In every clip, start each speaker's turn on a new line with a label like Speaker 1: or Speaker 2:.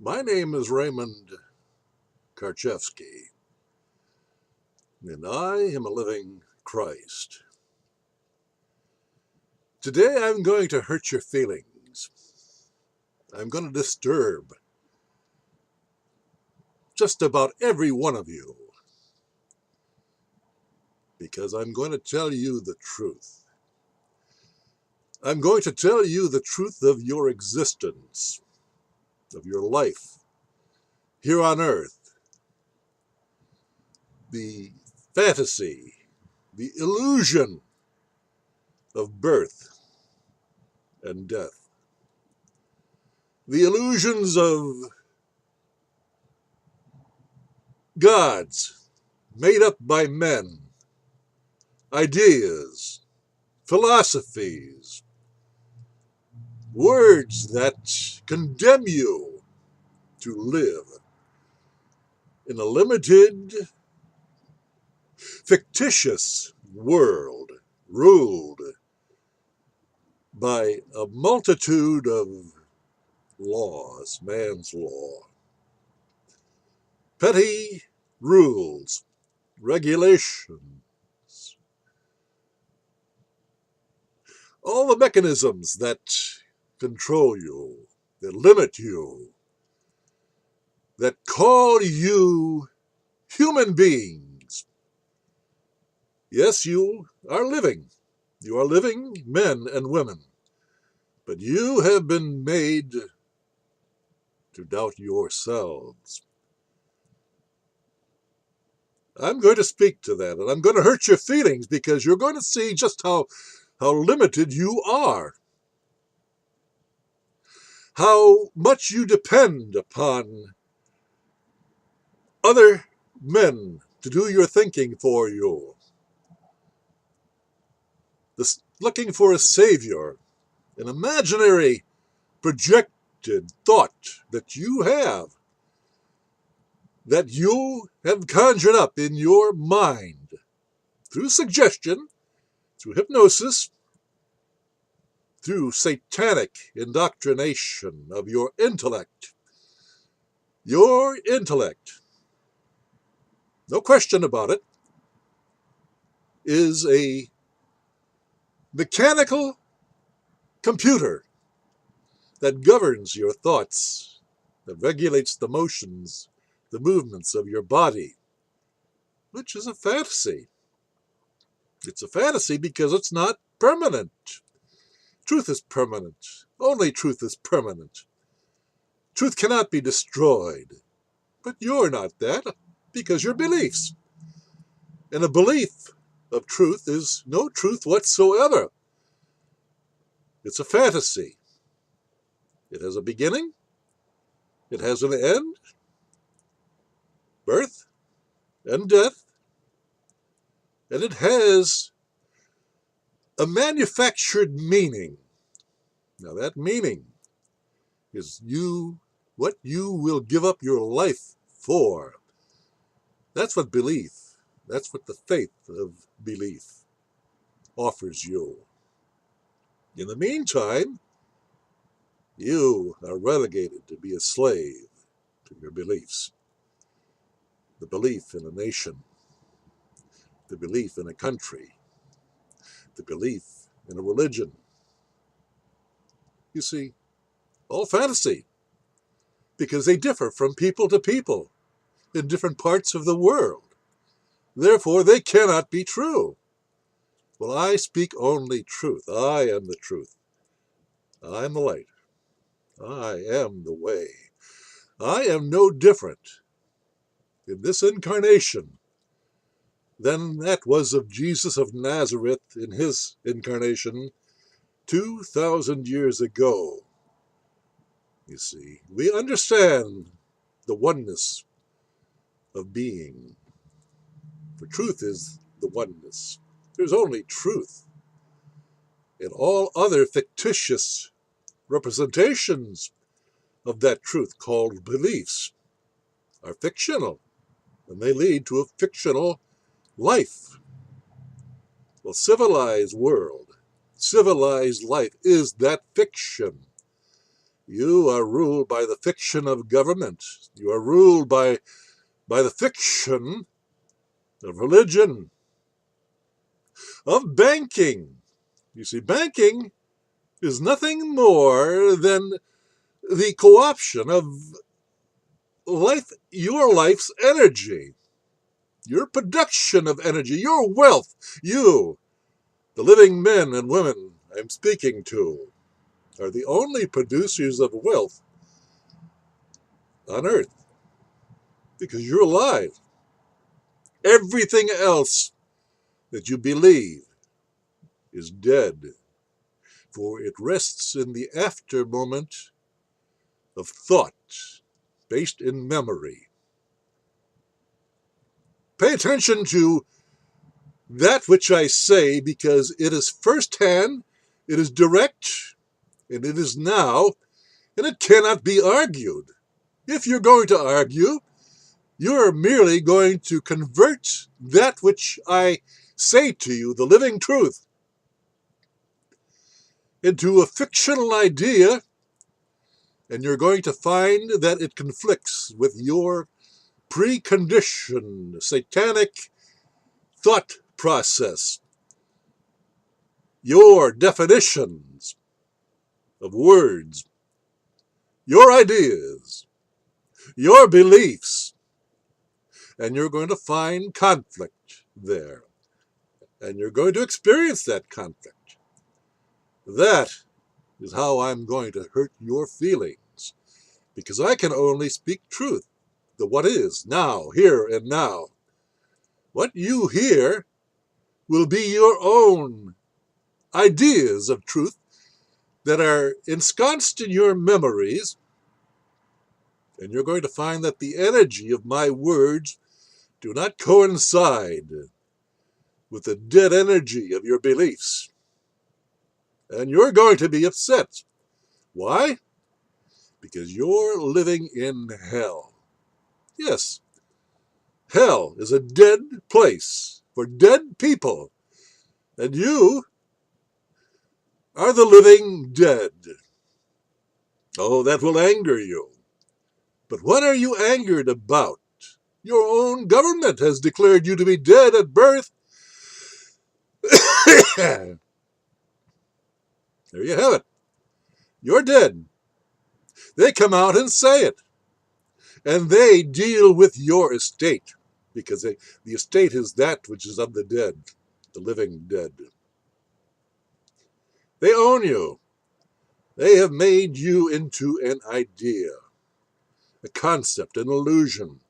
Speaker 1: My name is Raymond Karchevsky, and I am a living Christ. Today I'm going to hurt your feelings. I'm going to disturb just about every one of you because I'm going to tell you the truth. I'm going to tell you the truth of your existence, of your life here on earth, the fantasy, the illusion of birth and death, the illusions of gods made up by men, ideas, philosophies, words that condemn you to live in a limited, fictitious world ruled by a multitude of laws, man's law, petty rules, regulations, all the mechanisms that control you, that limit you, that call you human beings. Yes, you are living. You are living men and women. But you have been made to doubt yourselves. I'm going to speak to that, and I'm going to hurt your feelings because you're going to see just how limited you are. How much you depend upon other men to do your thinking for you. Looking for a savior, an imaginary projected thought that you have conjured up in your mind through suggestion, through hypnosis, through satanic indoctrination of your intellect. Your intellect, no question about it, is a mechanical computer that governs your thoughts, that regulates the motions, the movements of your body, which is a fantasy. It's a fantasy because it's not permanent. Truth is permanent. Only truth is permanent. Truth cannot be destroyed. But you're not that because your beliefs. And a belief of truth is no truth whatsoever. It's a fantasy. It has a beginning. It has an end. Birth and death. And it has a manufactured meaning. Now that meaning is what you will give up your life for. That's what belief, that's what the faith of belief offers you. In the meantime, you are relegated to be a slave to your beliefs. The belief in a nation, the belief in a country, the belief in a religion. You see, all fantasy, because they differ from people to people in different parts of the world. Therefore, they cannot be true. Well, I speak only truth. I am the truth. I am the light. I am the way. I am no different in this incarnation than that was of Jesus of Nazareth in his incarnation 2,000 years ago. You see, we understand the oneness of being. For truth is the oneness. There's only truth. And all other fictitious representations of that truth called beliefs are fictional, and they lead to a fictional life. Well, civilized world, civilized life is that fiction. You are ruled by the fiction of government. You are ruled by the fiction of religion, of banking. You see, banking is nothing more than the co-option of your life's energy, your production of energy, your wealth. You, the living men and women I'm speaking to, are the only producers of wealth on earth because you're alive. Everything else that you believe is dead, for it rests in the after moment of thought based in memory. Pay attention to that which I say, because it is firsthand, it is direct, and it is now, and it cannot be argued. If you're going to argue, you're merely going to convert that which I say to you, the living truth, into a fictional idea, and you're going to find that it conflicts with your preconditioned satanic thought process, your definitions of words, your ideas, your beliefs, and you're going to find conflict there. And you're going to experience that conflict. That is how I'm going to hurt your feelings, because I can only speak truth, the what is, now, here and now. What you hear will be your own ideas of truth that are ensconced in your memories, and you're going to find that the energy of my words do not coincide with the dead energy of your beliefs. And you're going to be upset. Why? Because you're living in hell. Yes, hell is a dead place for dead people, and you are the living dead. Oh, that will anger you. But what are you angered about? Your own government has declared you to be dead at birth. There you have it. You're dead. They come out and say it. And they deal with your estate, because the estate is that which is of the dead, the living dead. They own you. They have made you into an idea, a concept, an illusion.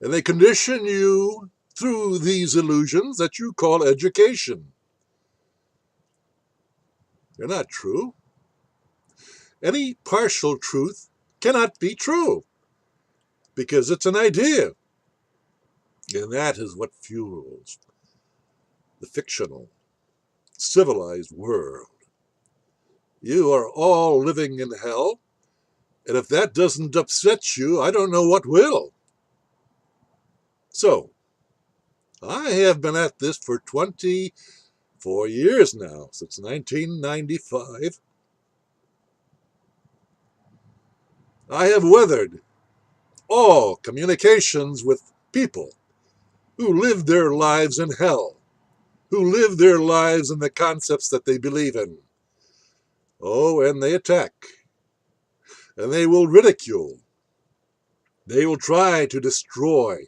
Speaker 1: And they condition you through these illusions that you call education. They're not true. Any partial truth cannot be true, because it's an idea. And that is what fuels the fictional, civilized world. You are all living in hell, and if that doesn't upset you, I don't know what will. So, I have been at this for 24 years now, since 1995. I have weathered all communications with people who live their lives in hell, who live their lives in the concepts that they believe in. Oh, and they attack, and they will ridicule. They will try to destroy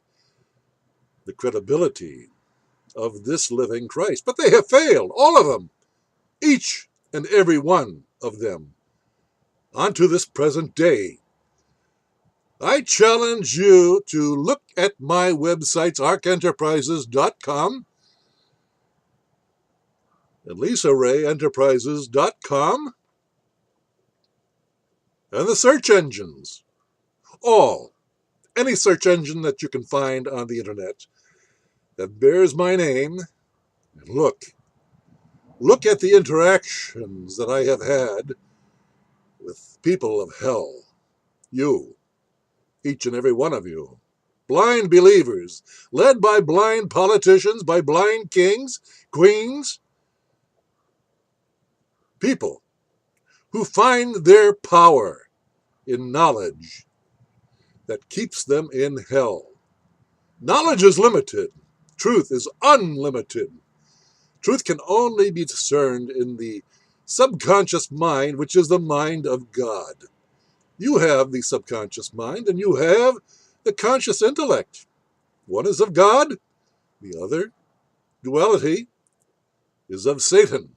Speaker 1: the credibility of this living Christ. But they have failed, all of them, each and every one of them, unto this present day. I challenge you to look at my websites, arkenterprises.com and lisarayenterprises.com, and the search engines. Any search engine that you can find on the internet that bears my name, and look at the interactions that I have had with people of hell. You, each and every one of you, blind believers, led by blind politicians, by blind kings, queens, people who find their power in knowledge that keeps them in hell. Knowledge is limited. Truth is unlimited. Truth can only be discerned in the subconscious mind, which is the mind of God. You have the subconscious mind, and you have the conscious intellect. One is of God, the other, duality, is of Satan.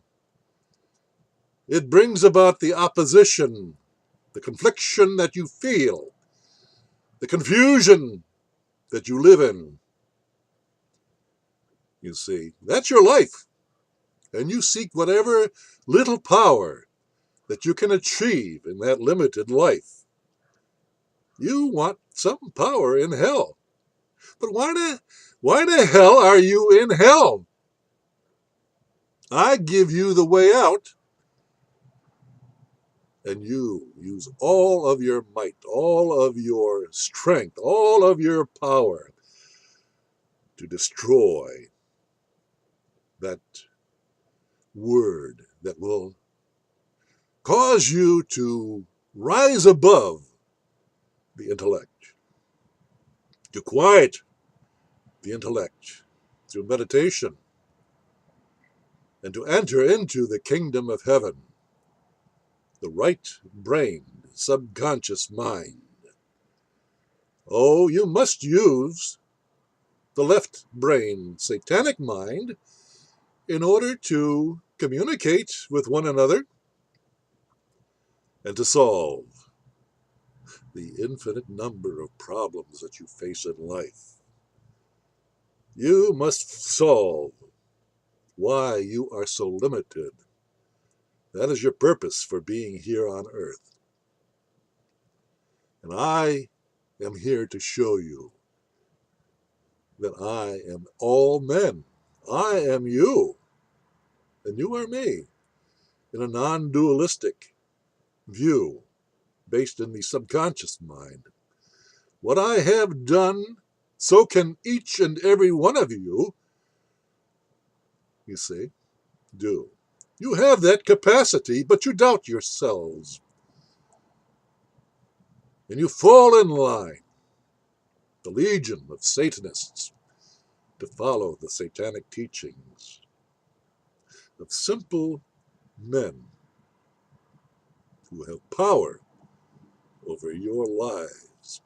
Speaker 1: It brings about the opposition, the confliction that you feel, the confusion that you live in. You see, that's your life. And you seek whatever little power that you can achieve in that limited life. You want some power in hell. But why the hell are you in hell? I give you the way out, and you use all of your might, all of your strength, all of your power to destroy that word that will cause you to rise above the intellect, to quiet the intellect through meditation, and to enter into the kingdom of heaven, the right brain, subconscious mind. Oh, you must use the left brain, satanic mind, in order to communicate with one another and to solve the infinite number of problems that you face in life. You must solve why you are so limited. That is your purpose for being here on earth. And I am here to show you that I am all men. I am you, and you are me, in a non-dualistic view based in the subconscious mind. What I have done, so can each and every one of you see, do. You have that capacity, but you doubt yourselves. And you fall in line, the legion of Satanists, to follow the satanic teachings of simple men who have power over your lives.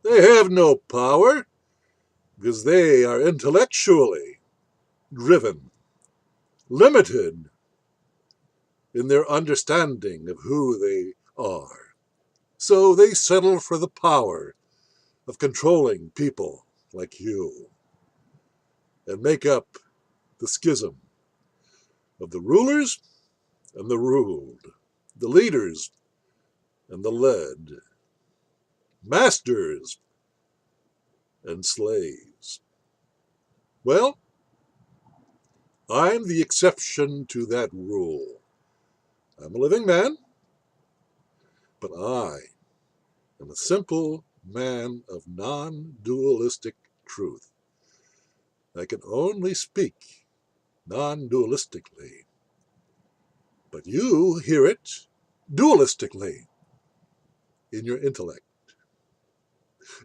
Speaker 1: They have no power because they are intellectually driven, limited in their understanding of who they are. So they settle for the power of controlling people like you and make up the schism of the rulers and the ruled, the leaders and the led, masters and slaves. Well, I'm the exception to that rule. I'm a living man, but I am a simple man of non-dualistic truth. I can only speak non-dualistically, but you hear it dualistically in your intellect.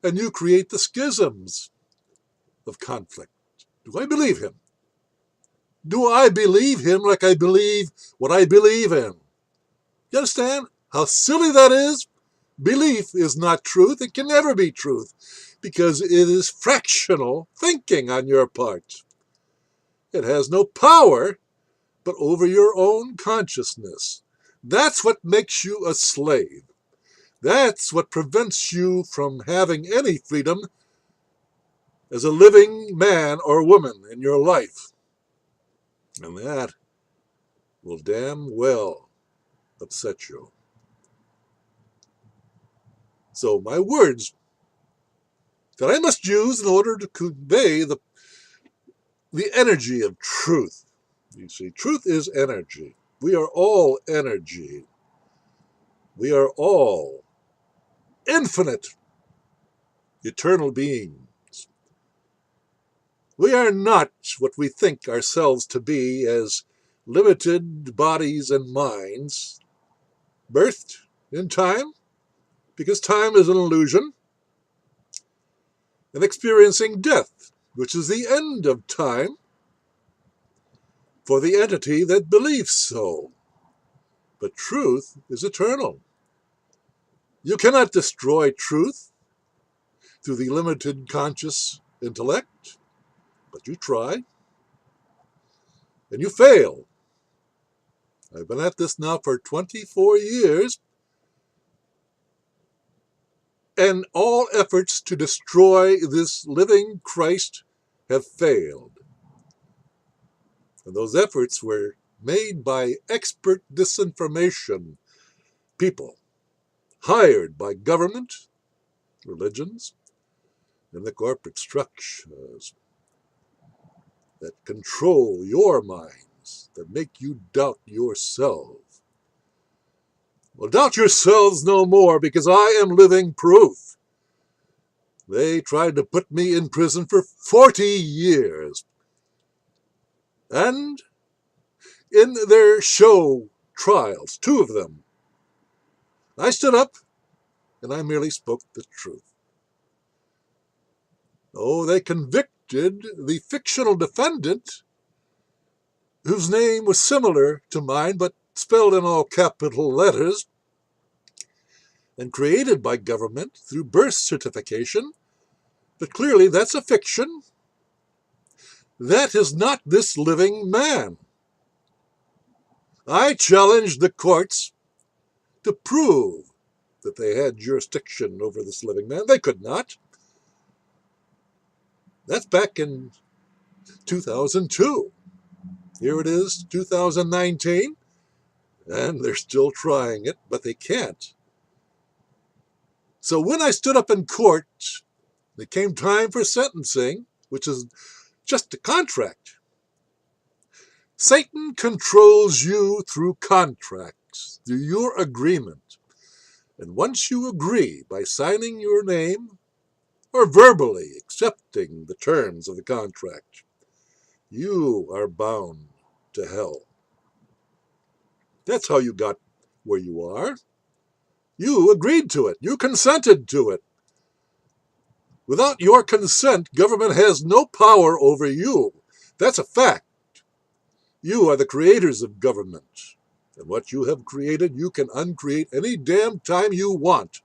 Speaker 1: And you create the schisms of conflict. Do I believe him? Do I believe him like I believe what I believe in? You understand how silly that is? Belief is not truth. It can never be truth because it is fractional thinking on your part. It has no power but over your own consciousness. That's what makes you a slave. That's what prevents you from having any freedom as a living man or woman in your life. And that will damn well upset you. So my words that I must use in order to convey the energy of truth. You see, truth is energy. We are all energy. We are all infinite, eternal beings. We are not what we think ourselves to be as limited bodies and minds, birthed in time, because time is an illusion, and experiencing death, which is the end of time, for the entity that believes so. But truth is eternal. You cannot destroy truth through the limited conscious intellect, but you try, and you fail. I've been at this now for 24 years, and all efforts to destroy this living Christ have failed. And those efforts were made by expert disinformation people hired by government, religions, and the corporate structures that control your minds, that make you doubt yourself. Well, doubt yourselves no more, because I am living proof. They tried to put me in prison for 40 years. And in their show trials, 2 of them, I stood up and I merely spoke the truth. Oh, they convicted the fictional defendant, whose name was similar to mine but spelled in all capital letters, and created by government through birth certification. But clearly that's a fiction. That is not this living man. I challenged the courts to prove that they had jurisdiction over this living man. They could not. That's back in 2002. Here it is, 2019, and they're still trying it, but they can't. So when I stood up in court, it came time for sentencing, which is just a contract. Satan controls you through contracts, through your agreement. And once you agree by signing your name or verbally accepting the terms of the contract, you are bound to hell. That's how you got where you are. You agreed to it. You consented to it. Without your consent, government has no power over you. That's a fact. You are the creators of government. And what you have created, you can uncreate any damn time you want.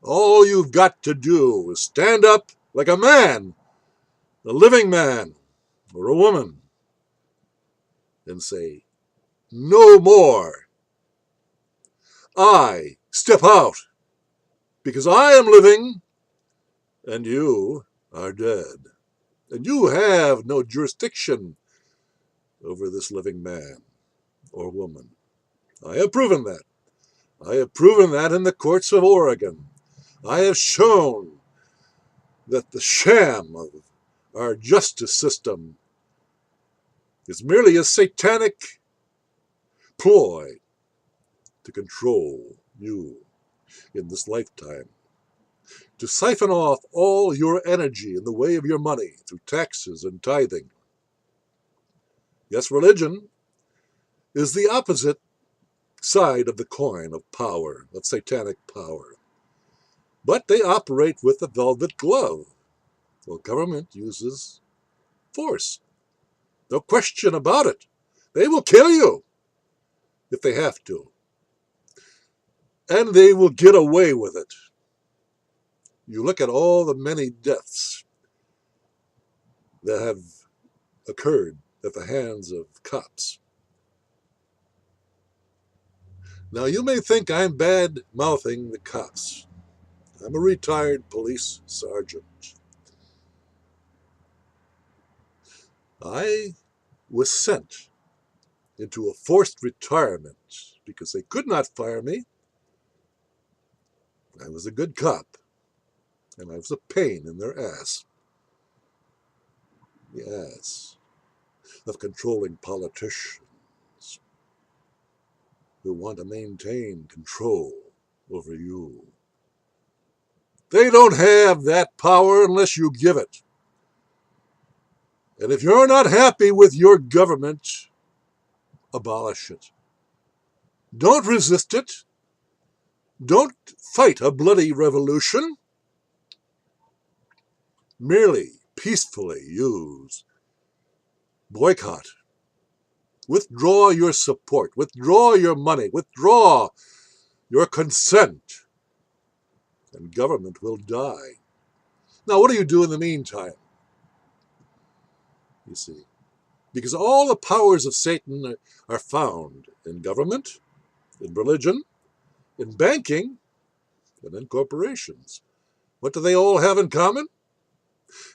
Speaker 1: All you've got to do is stand up like a man, a living man, or a woman, and say, no more. I step out, because I am living, and you are dead. And you have no jurisdiction over this living man or woman. I have proven that. I have proven that in the courts of Oregon. I have shown that the sham of our justice system is merely a satanic ploy to control you in this lifetime, to siphon off all your energy in the way of your money through taxes and tithing. Yes, religion is the opposite side of the coin of power, of satanic power. But they operate with a velvet glove. Well, government uses force. No question about it. They will kill you if they have to. And they will get away with it. You look at all the many deaths that have occurred at the hands of cops. Now, you may think I'm bad-mouthing the cops. I'm a retired police sergeant. I was sent into a forced retirement because they could not fire me. I was a good cop, and I was a pain in their ass. The ass of controlling politicians who want to maintain control over you. They don't have that power unless you give it. And if you're not happy with your government, abolish it. Don't resist it. Don't fight a bloody revolution. Merely peacefully use. Boycott. Withdraw your support. Withdraw your money. Withdraw your consent. And government will die. Now, what do you do in the meantime? You see, because all the powers of Satan are found in government, in religion, in banking, and in corporations. What do they all have in common?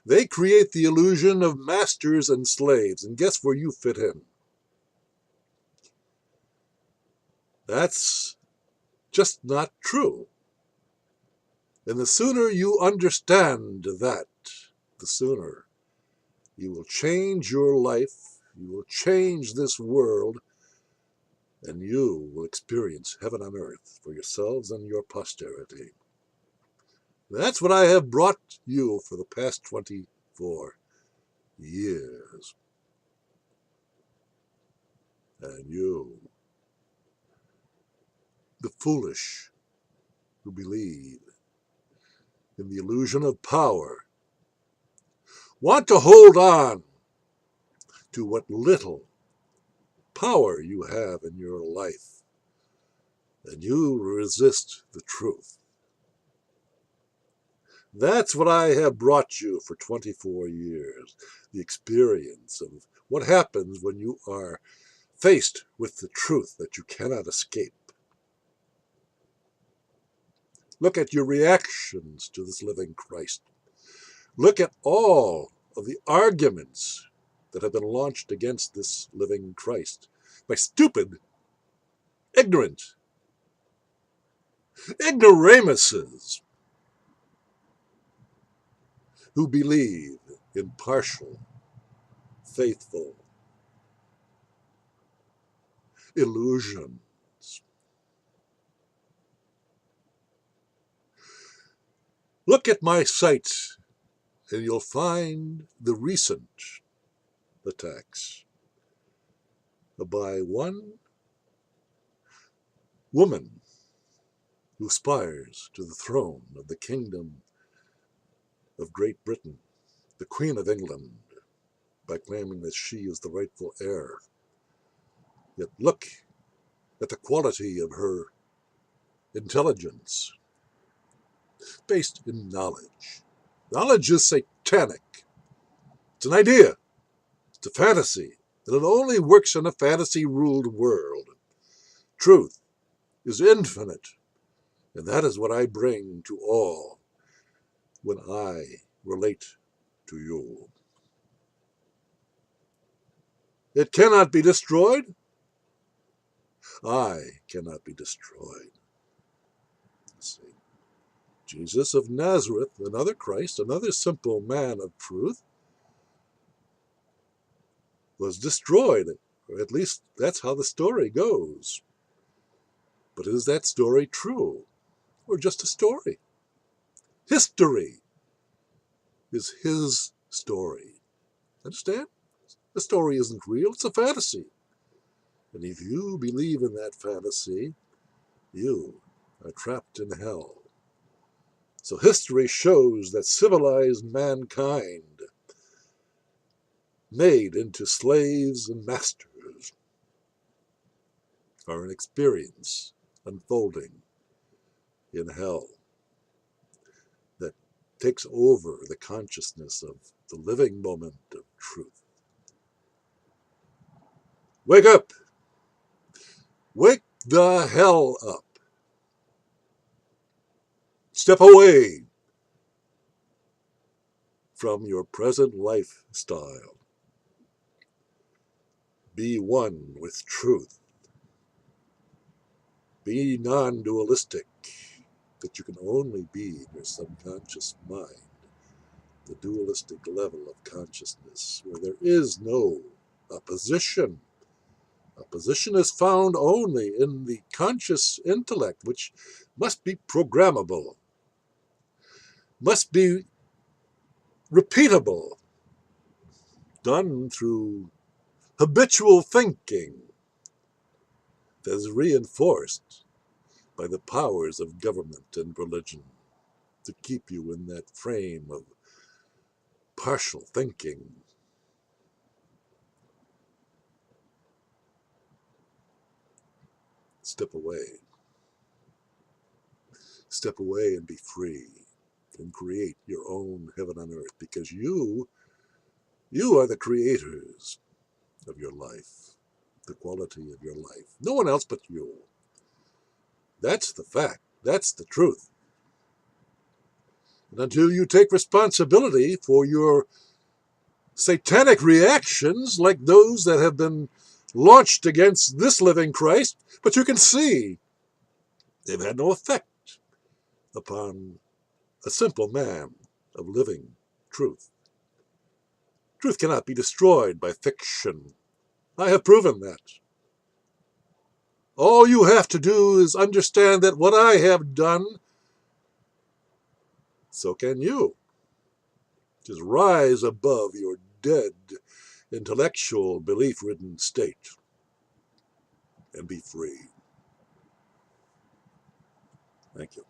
Speaker 1: They create the illusion of masters and slaves, and guess where you fit in? That's just not true. And the sooner you understand that, the sooner you will change your life, you will change this world, and you will experience heaven on earth for yourselves and your posterity. That's what I have brought you for the past 24 years. And you, the foolish who believe in the illusion of power, want to hold on to what little power you have in your life, and you resist the truth. That's what I have brought you for 24 years, the experience of what happens when you are faced with the truth that you cannot escape. Look at your reactions to this living Christ. Look at all of the arguments that have been launched against this living Christ by stupid, ignorant ignoramuses who believe in partial, faithful illusions. Look at my site and you'll find the recent attacks by one woman who aspires to the throne of the kingdom of Great Britain, the Queen of England, by claiming that she is the rightful heir. Yet look at the quality of her intelligence, based in knowledge. Knowledge is satanic. It's an idea. It's a fantasy. And it only works in a fantasy-ruled world. Truth is infinite. And that is what I bring to all when I relate to you. It cannot be destroyed. I cannot be destroyed. See, Jesus of Nazareth, another Christ, another simple man of truth, was destroyed. Or at least that's how the story goes. But is that story true? Or just a story? History is his story. Understand? The story isn't real, it's a fantasy. And if you believe in that fantasy, you are trapped in hell. So history shows that civilized mankind, made into slaves and masters, are an experience unfolding in hell that takes over the consciousness of the living moment of truth. Wake up! Wake the hell up! Step away from your present lifestyle. Be one with truth. Be non-dualistic, that you can only be in your subconscious mind, the dualistic level of consciousness, where there is no opposition. Opposition is found only in the conscious intellect, which must be programmable, must be repeatable, done through habitual thinking, that is reinforced by the powers of government and religion to keep you in that frame of partial thinking. Step away. Step away and be free and create your own heaven on earth, because you are the creators of your life, the quality of your life. No one else but you. That's the fact. That's the truth. And until you take responsibility for your satanic reactions like those that have been launched against this living Christ, but you can see they've had no effect upon a simple man of living truth. Truth cannot be destroyed by fiction. I have proven that. All you have to do is understand that what I have done, so can you. Just rise above your dead, intellectual, belief-ridden state and be free. Thank you.